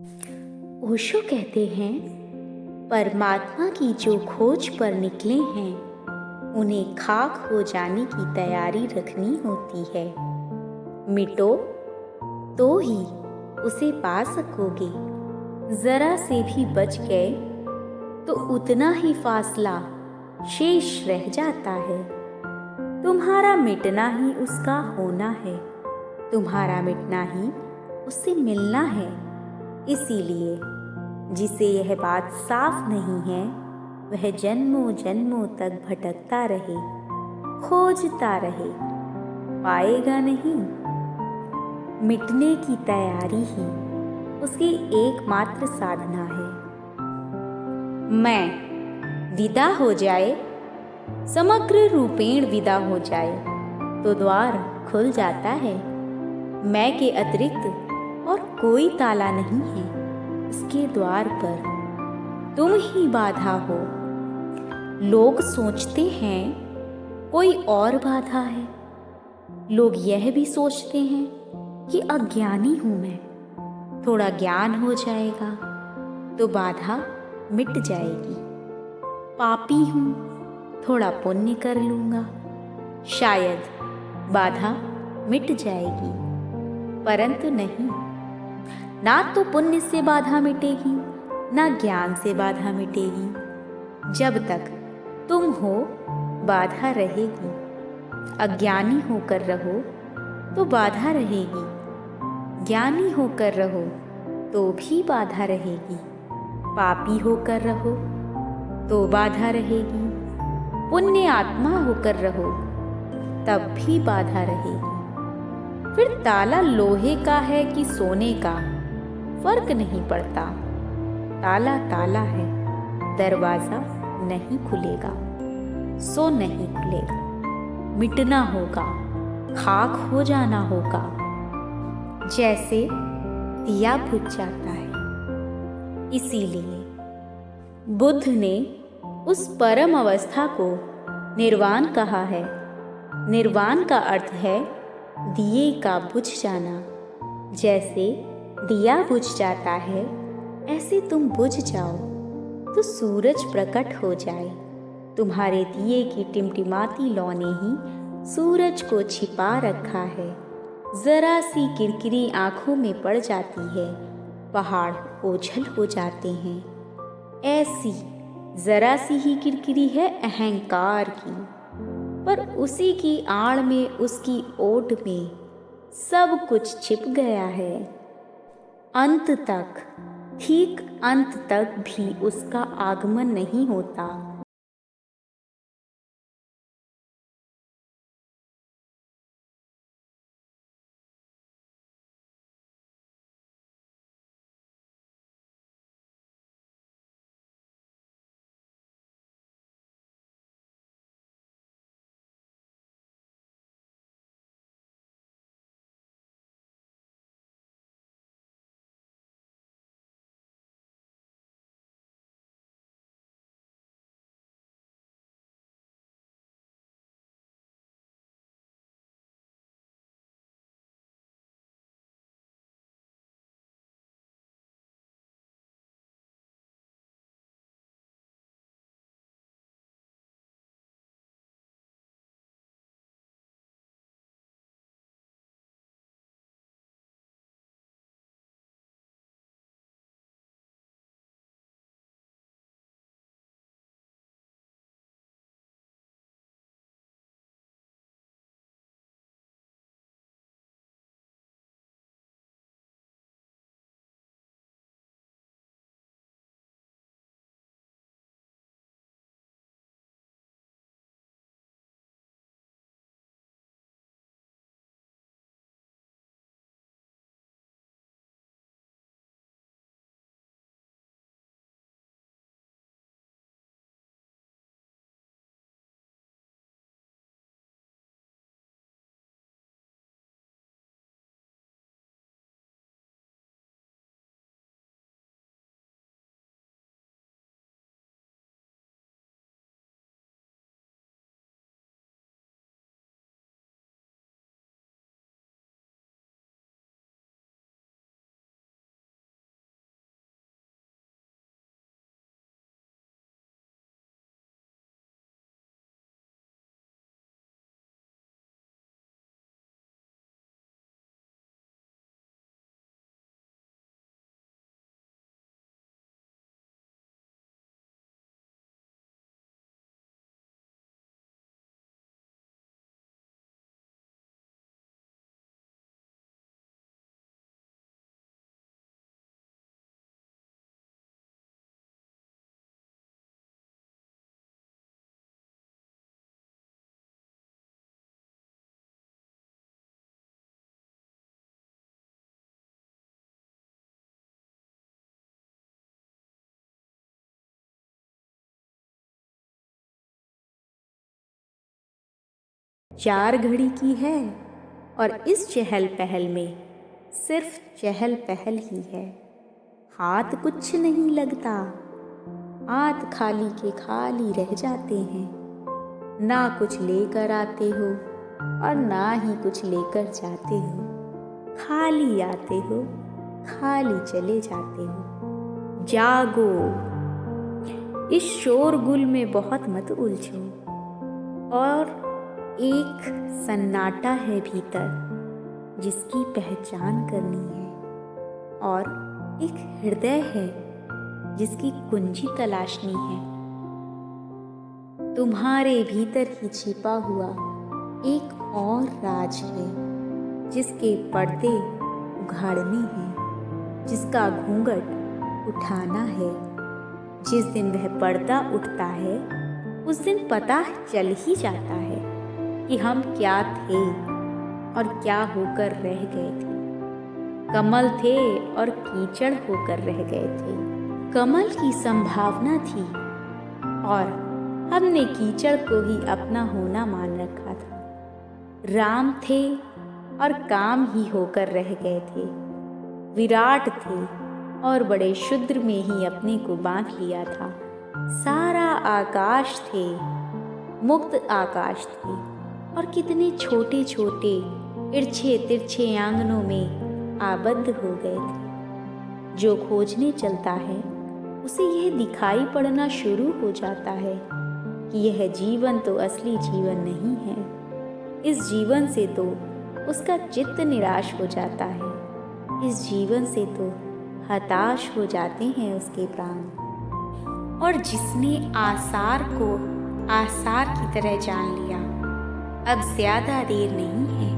ओशो कहते हैं, परमात्मा की जो खोज पर निकले हैं उन्हें खाक हो जाने की तैयारी रखनी होती है। मिटो तो ही उसे पा सकोगे। जरा से भी बच गए तो उतना ही फासला शेष रह जाता है। तुम्हारा मिटना ही उसका होना है, तुम्हारा मिटना ही उससे मिलना है। इसीलिए जिसे यह बात साफ नहीं है वह जन्मों जन्मों तक भटकता रहे, खोजता रहे, पाएगा नहीं। मिटने की तैयारी ही उसकी एकमात्र साधना है। मैं विदा हो जाए, समग्र रूपेण विदा हो जाए तो द्वार खुल जाता है। मैं के अतिरिक्त और कोई ताला नहीं है उसके द्वार पर, तुम ही बाधा हो। लोग सोचते हैं कोई और बाधा है, लोग यह भी सोचते हैं कि अज्ञानी हूं मैं। थोड़ा ज्ञान हो जाएगा तो बाधा मिट जाएगी। पापी हूं, थोड़ा पुण्य कर लूंगा, शायद बाधा मिट जाएगी। परंतु नहीं, ना तो पुण्य से बाधा मिटेगी, ना ज्ञान से बाधा मिटेगी। जब तक तुम हो बाधा रहेगी। अज्ञानी होकर रहो तो बाधा रहेगी, ज्ञानी होकर रहो तो भी बाधा रहेगी। पापी होकर रहो तो बाधा रहेगी, पुण्य आत्मा होकर रहो तब भी बाधा रहेगी। फिर ताला लोहे का है कि सोने का, फर्क नहीं पड़ता। ताला ताला है, दरवाजा नहीं खुलेगा सो नहीं खुलेगा। मिटना होगा, खाक हो जाना होगा, जैसे दिया बुझ जाता है। इसीलिए बुद्ध ने उस परम अवस्था को निर्वाण कहा है। निर्वाण का अर्थ है दिए का बुझ जाना। जैसे दिया बुझ जाता है ऐसे तुम बुझ जाओ तो सूरज प्रकट हो जाए। तुम्हारे दिए की टिमटिमाती लौ ने ही सूरज को छिपा रखा है। जरा सी किरकिरी आंखों में पड़ जाती है, पहाड़ ओझल हो जाते हैं। ऐसी जरा सी ही किरकिरी है अहंकार की, पर उसी की आड़ में, उसकी ओट में सब कुछ छिप गया है। अंत तक, ठीक अंत तक भी उसका आगमन नहीं होता। 4 घड़ी की है और इस चहल पहल में सिर्फ चहल पहल ही है। हाथ कुछ नहीं लगता, हाथ खाली के खाली रह जाते हैं। ना कुछ लेकर आते हो और ना ही कुछ लेकर जाते हो। खाली आते हो, खाली चले जाते हो। जागो, इस शोरगुल में बहुत मत उलझो। और एक सन्नाटा है भीतर जिसकी पहचान करनी है, और एक हृदय है जिसकी कुंजी तलाशनी है। तुम्हारे भीतर ही छिपा हुआ एक और राज है जिसके पर्दे उघाड़ने हैं, जिसका घूंघट उठाना है। जिस दिन वह पर्दा उठता है उस दिन पता चल ही जाता है कि हम क्या थे और क्या होकर रह गए थे। कमल थे और कीचड़ होकर रह गए थे। कमल की संभावना थी और हमने कीचड़ को ही अपना होना मान रखा था। राम थे और काम ही होकर रह गए थे। विराट थे और बड़े शुद्र में ही अपने को बांध लिया था। सारा आकाश थे, मुक्त आकाश थे, और कितने छोटे छोटे तिरछे तिरछे आंगनों में आबद्ध हो गए थे। जो खोजने चलता है उसे यह दिखाई पड़ना शुरू हो जाता है कि यह जीवन तो असली जीवन नहीं है। इस जीवन से तो उसका चित्त निराश हो जाता है। इस जीवन से तो हताश हो जाते हैं उसके प्राण। और जिसने आसार को आसार की तरह जान लिया, अब ज्यादा देर नहीं है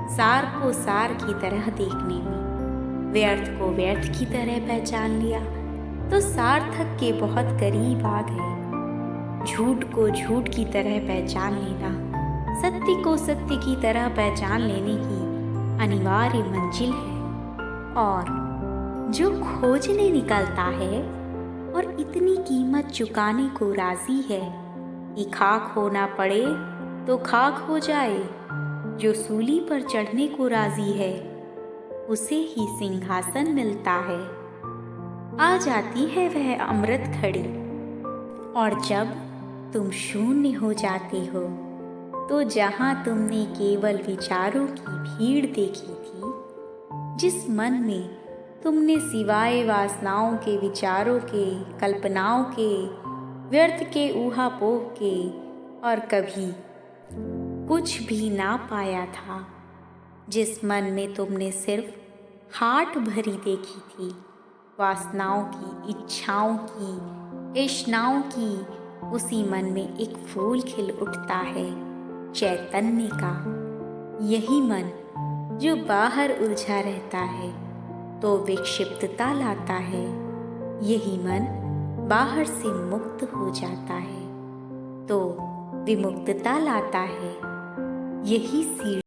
सार को सार की तरह देखने में। व्यर्थ को व्यर्थ की तरह पहचान लिया तो सार्थक के बहुत करीब आ गए। झूठ को झूठ की तरह पहचान लेना सत्य को सत्य की तरह पहचान लेने की अनिवार्य मंजिल है। और जो खोजने निकलता है और इतनी कीमत चुकाने को राजी है कि खाक होना पड़े तो खाक हो जाए, जो सूली पर चढ़ने को राजी है उसे ही सिंहासन मिलता है। आ जाती है वह अमृत घड़ी, और जब तुम शून्य हो जाते हो तो जहां तुमने केवल विचारों की भीड़ देखी थी, जिस मन में तुमने सिवाय वासनाओं के, विचारों के, कल्पनाओं के, व्यर्थ के, ऊहापोह के और कभी कुछ भी ना पाया था, जिस मन में तुमने सिर्फ हाट भरी देखी थी, वासनाओं की, इच्छाओं की, तृष्णाओं की, उसी मन में एक फूल खिल उठता है चैतन्य का। यही मन जो बाहर उलझा रहता है तो विक्षिप्तता लाता है, यही मन बाहर से मुक्त हो जाता है तो विमुक्तता लाता है। यही शीर्ष